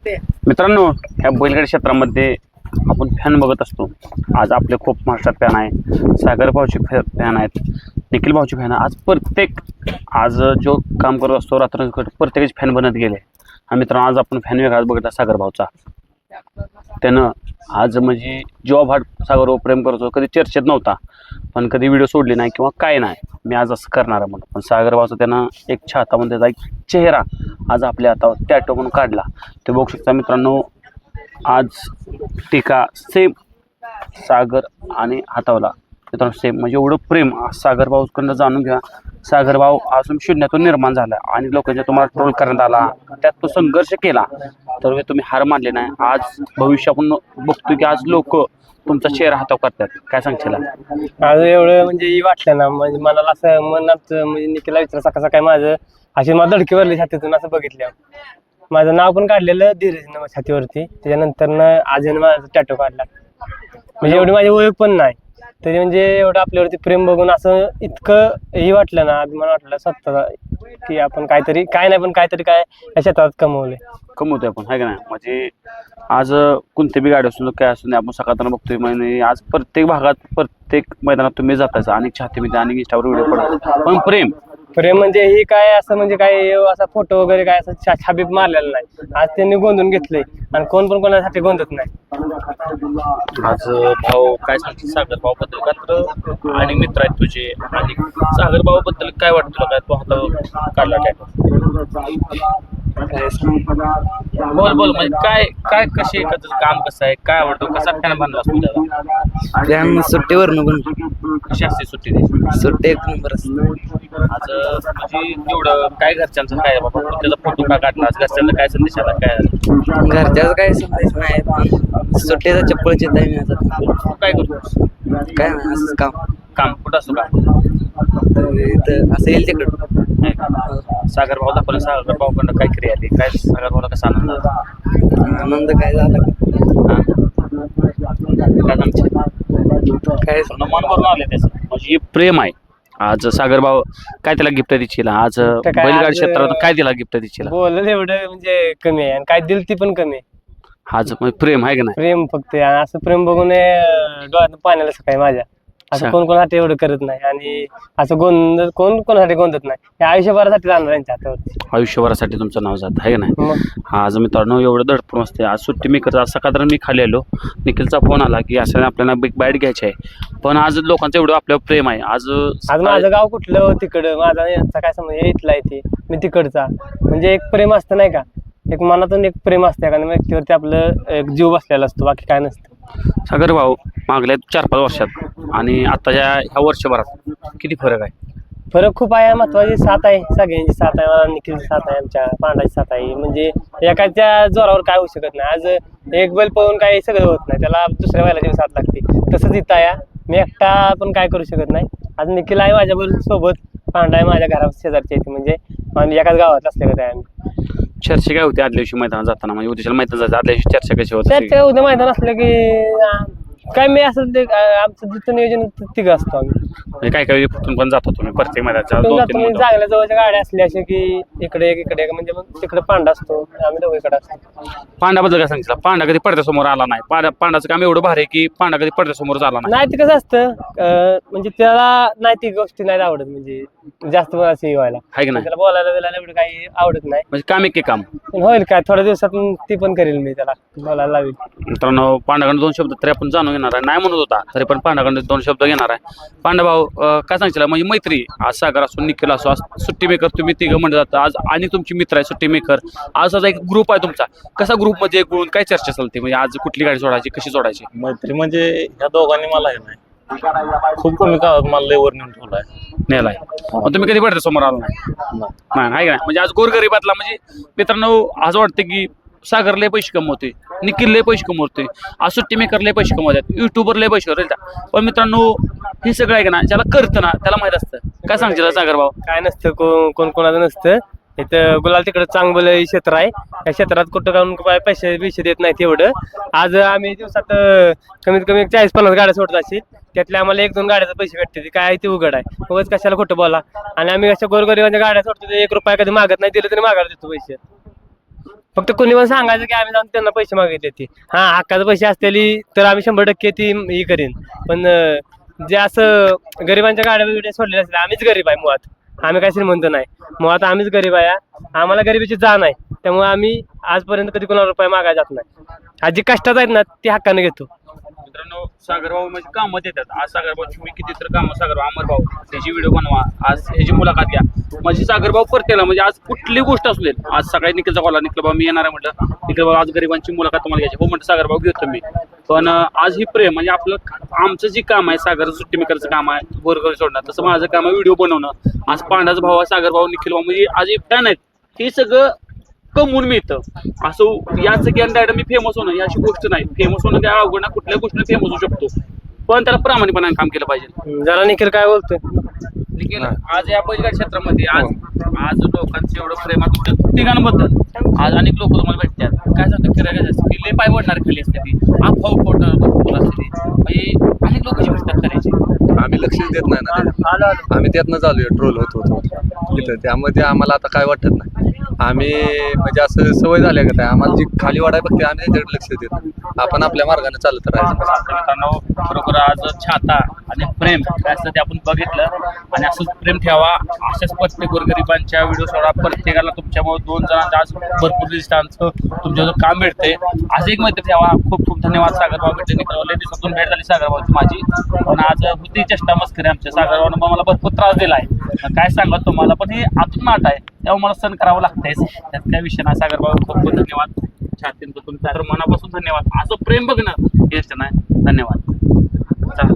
मित्रांनो, ह्या बैलगाडी क्षेत्रामध्ये आपण फॅन बघत असतो. आज आपले खूप महाराष्ट्रात फॅन आहे, सागर भाऊचे फॅन आहेत, निखिल भाऊचे फॅन आहे. आज प्रत्येक जो काम करत असतो रात्र प्रत्येकाचे फॅन बनत गेले. हा मित्रांनो, आज आपण फॅन वेगळाच बघितला सागर भाऊचा. त्यानं आज म्हणजे जेव्हा भाट सागरवर प्रेम करतो, कधी चर्चेत नव्हता, पण कधी व्हिडिओ सोडले नाही किंवा काय नाही, मी आज असं करणार आहे म्हणून. पण सागर भाऊचा त्यानं एक छाता म्हणजे त्याचा एक चेहरा आज आपल्या हातावर टॅटो म्हणून काढला. ते बघू शकता मित्रांनो, आज टीका सेम सागर आणि हातावला मित्रांनो सेम, म्हणजे एवढं प्रेम सागर भाऊकडनं जाणून घ्या. सागर भाऊ अजून शून्यातून निर्माण झाला आणि लोकांच्या तुम्हाला ट्रोल करण्यात आला, त्यात तो संघर्ष केला, तर तुम्ही हार मानले नाही. आज भविष्य आपण बघतो की आज लोक तुमचा चेहरा हातावर करतात. काय सांगशील आज? एवढं म्हणजे वाटलं ना, म्हणजे मनाला असं मनात म्हणजे निखिलला विचार सकाळ सकाळी माझं अशी मला धडकी भरली छातीतून. असं बघितलं माझं नाव पण काढलेलं धीरजनं छातीवरती, त्याच्यानंतर आजनं माझा टॅटो काढला. म्हणजे एवढी माझी ओळख पण नाही तरी म्हणजे एवढं आपल्यावरती प्रेम बघून असं इतकं हे वाटलं ना, अभिमान वाटलं स्वतःचा की आपण काहीतरी काय नाही पण काहीतरी काय या क्षेत्रात कमवतोय आपण, आहे का नाही? म्हणजे आज कोणते बी गाडी असून काय असून आपण सकाळताना बघतोय. म्हणजे आज प्रत्येक भागात प्रत्येक मैदानात तुम्ही जातायचा, अनेक छातीमध्ये अनेक इंस्टावर व्हिडिओ पडतात, पण प्रेम म्हणजे ही काय असं म्हणजे काय असा फोटो वगैरे काय असं छाबीत मारलेला नाही. आज त्यांनी गोंधून घेतलंय आणि कोण पण कोणासाठी गोंधत नाही. आज भाऊ काय सांगतील सागर भाऊ बद्दल? का तर आणि मित्र आहेत तुझे, आणि सागर भाऊ बद्दल काय वाटतं तुला? काय तो हातावर काढला बोल म्हणजे काय काय कसे काम कसं आहे, काय आवडतं, कसा फॅन बनला असतो त्याला? फॅन सुट्टीवर पण कशी असते सुट्टी एक नंबर असते. आज म्हणजे एवढं काय घरच्यांचं काय बाबा त्याचा फोटो का काढला, घरच्यांचा काय संदेश आला? काय घरच्याच काही संदेश नाही, पण सुट्टीचा चप्पलचे तू काय करतो? काय नाही, असंच काम कुठं असतो का? इथं असं येईल तिकडं. सागर भाऊ दाखवलं, सागर भाऊकडनं काय क्रिया आली, काय सागर भाऊला कसा आनंद झाला? आनंद काय झाला काय मन भरून आले त्याचं, म्हणजे प्रेम आहे. आज सागर भाऊ काय त्याला गिफ्ट दिली आज बैलगाडी क्षेत्रात? काय दिला गिफ्ट दिली? बोललं एवढं म्हणजे कमी आहे आणि काय दिल ती पण कमी आहे. आज प्रेम आहे का नाही? प्रेम फक्त असं प्रेम बघून डोळ्यात पाण्याला सकाळी माझ्या. असं कोण कोणासाठी एवढं करत नाही आणि असं कोण कोणासाठी गोंधत नाही. हे आयुष्यभरासाठी राहणार यांच्या हातावरती, आयुष्यभरासाठी तुमचं नाव जात आहे का नाही? आज मित्रांनो एवढं धडपण असते. आज सुट्टी मी करत, आज सकाळ मी खाली आलो, निखिलचा फोन आला की असं आपल्याला बिग बाईट घ्यायची आहे, पण आज लोकांचं एवढं आपल्यावर प्रेम आहे. आज माझं गाव कुठलं तिकडं, माझा यांचा काय समज इथला आहे ते मी तिकडचा, म्हणजे एक प्रेम असतं नाही का, एक मनातून एक प्रेम असतं कारण व्यक्तीवरती आपलं एक जीव बसलेला असतो, बाकी काय नसतं. सागर भाऊ मागल्या 4-5 वर्षात आणि आताच्या ह्या वर्षभरात किती फरक आहे? फरक खूप आहे. महत्वाची साथ आहे, सगळ्यांची साथ आहे, निखिलची साथ आहे, आमच्या पांडाची साथ आहे. म्हणजे एखाद्या जोरावर काय होऊ शकत नाही. आज एक बैल पळून काय सगळं होत नाही, त्याला दुसऱ्या बैलाची साथ लागते. तसंच इथं आहे, मी एकटा पण काय करू शकत नाही. आज निखिल आहे माझ्या सोबत, पांडा आहे माझ्या घरात शेजारच्या इथे, म्हणजे आम्ही एकाच गावात असले का आम्ही. चर्चा काय होती आदल्या दिवशी मैदानात जाताना? म्हणजे उद्याच्या मैदान जायचं, आदल्या दिवशी चर्चा कशी होती? चर्चा उद्या मैदान असलं की काय मी असं ते आमचं जिथं नियोजन तिघं असतो आम्ही. काय काय कुठून पण जातो तुम्ही प्रत्येक मैदानाच्या? चांगल्या जवळच्या गाड्या असल्या अशा की इकडे एक म्हणजे मग तिकडे पांडा असतो, आम्ही दोघीकडे असतो. पांडाबद्दल काय सांगितलं? पांडा कधी पडद्यासमोर आला नाही. पांडाचं काम एवढं भारी की पांडा कधी पडद्यासमोर आला नाही. ते कसं असतं म्हणजे त्याला नाही ती गोष्टी नाही आवडत, म्हणजे जास्त मला असं व्हायला आहे की नाही? त्याला बोलायला बिलायला एवढं काही आवडत नाही. म्हणजे काम एक काम होईल काय थोड्या दिवसात ती पण करेल मी, त्याला बोलायला लावेल. मित्रांनो, पांडाकडे 2 शब्द तरी आपण जाणून घेणार आहे. नाही म्हणत होता तरी पण पांडाकडे 2 शब्द घेणार आहे. पांडा भाऊ काय सांगशील? म्हणजे मैत्री, आज सागर असो, निखिल असो, आज सुट्टी मेकर तुम्ही तिघं म्हणत जाता, आज आणि तुमची मित्र आहे सुट्टी मेकर, आज एक ग्रुप आहे तुमचा. कसा ग्रुप मध्ये एकूण काय चर्चा चालते? म्हणजे आज कुठली गाडी सोडायची, कशी सोडायची? मैत्री म्हणजे ह्या दोघांनी मला हे नाही खूप कमी काळात मला लेवर नेऊन ठेवलाय, नेलाय. मग तुम्ही कधी पडद्या समोर आला नाही? नाही का? म्हणजे आज गोरगरीबातला म्हणजे मित्रांनो आज वाटतं की सागर लय पैसे कमवते, निखिल लय पैसे कमवते, आज सुट्टी मेकर लय पैसे कमवतात, युट्यूबर लय पैसे करतात, पण मित्रांनो हे सगळं आहे का ना, ज्याला करतं ना त्याला माहित असतं. काय सांगशील सागर भाऊ? काय नसतं, कोण कोणाचं नसतं. इथं गुलाल तिकडं चांगलं क्षेत्र आहे, त्या क्षेत्रात कुठं काऊन पैसे देत नाहीत एवढं. आज आम्ही दिवसात कमीत कमी 40-50 गाड्या सोडत असेल, त्यातल्या आम्हाला 1-2 गाड्याचे पैसे भेटते. काय ते उघड आहे, उगाच कशाला खोटं बोला. आणि आम्ही कशा गोरगरिबांच्या गाड्या सोडतो, 1 रुपया कधी मागत नाही, दिलं तरी मागायला देतो पैसे. फक्त कोणी पण सांगायचं की आम्ही जाऊन त्यांना पैसे मागितले ती हा हक्काचे पैसे असलेली तर आम्ही 100% ती हे करीन. पण जे असं गरिबांच्या गाड्या वगैरे सोडलेल्या असतील आम्हीच गरीब आहे मुळात. आम्ही काय श्रीमंत नाही मुळात आम्हीच गरीब आहे. आम्हाला गरिबीची जाण आहे त्यामुळे आम्ही आजपर्यंत कधी कोणाला रुपये मागायला जात नाही. आज जी कष्टात आहेत ना ती हक्काने घेतो. मित्रांनो सागरभाऊ म्हणजे कामं देतात. आज सागरभाऊची मी कितीतर कामं सागरभाऊ अमरभाऊ त्याची व्हिडिओ बनवा, आज ह्याची मुलाखत घ्या. म्हणजे सागरभाऊ परतेला म्हणजे आज कुठली गोष्ट असू दे. आज सकाळी निखिलचा कॉल आला, निखिल भाऊ मी येणार आहे म्हटलं. निखिल भाऊ आज गरिबांची मुलाखत तुम्हाला घ्यायची हो म्हटलं सागरभाऊ घेतो मी. पण आज ही प्रेम म्हणजे आपलं आमचं जे काम आहे सागर सुट्टी मेकरचं काम आहे गोरगरीब सोडणं, तसं माझं काम आहे व्हिडिओ बनवणं. आज पांडाचा भाऊ आहे सागरभाऊ निखिल भाऊ म्हणजे आज एक फॅन आहेत हे सगळं कमवून मिळतं. असं याच ज्ञान डायरेक्ट मी फेमस होणं ही अशी गोष्ट नाही. फेमस होणं काय अवघड ना, कुठल्या गोष्टीने फेमस होऊ शकतो पण त्याला प्रामाणिकपणाने काम केलं पाहिजे. जरा निखिल काय बोलतोय निखिल आज या बैलगाडी क्षेत्रामध्ये आज लोकांचं एवढं प्रेम आहे तुमच्या तिघांबद्दल. आज अनेक लोक तुम्हाला भेटतात काय सांगतात फिरायला जायचं की लय पाय वडणार खाली असते ती अफवा पोटणार भरपूर असते ती म्हणजे अनेक लोक भेटतात करायचे. आम्ही लक्षच देत नाही ना त्याच्यात. आम्ही त्यातनं चालूया ट्रोल होतो तिथं त्यामध्ये आम्हाला आता काय वाटत नाही. आम्ही म्हणजे असं सवय झाल्या का आम्हाला जी खाली वाढाय बघते आम्ही त्याच्याकडे लक्ष देत नाही. आपण आपल्या मार्गाने चालत राहायचं. मित्रांनो बरोबर आज छाता आणि प्रेम काय असतं ते आपण बघितलं आणि असंच प्रेम ठेवा. अशाच प्रत्येक गोरगरिबांच्या व्हिडिओ सोडा. प्रत्येकाला तुमच्यामुळे 2 जणांचं आज भरपूर दिवसांचं तुमच्याजवळ काम भेटते. आज एक मैत्री ठेवा. खूप खूप धन्यवाद सागरभाऊ भेटले. निखिल दिवसातून भेट झाली सागरभाऊची माझी. पण आज होती चेष्टा मस्करी आमच्या सागरभाऊनं मला भरपूर त्रास दिला आहे काय सांगा तुम्हाला. पण हे आतून नाट आहे त्यामुळे मला सण करावं लागतंय. त्यात काय विषय नाही. सागरभाऊ खूप खूप धन्यवाद. छातींचं तुमच्या मनापासून धन्यवाद. असं प्रेम बघणं हे नाही. धन्यवाद. चला.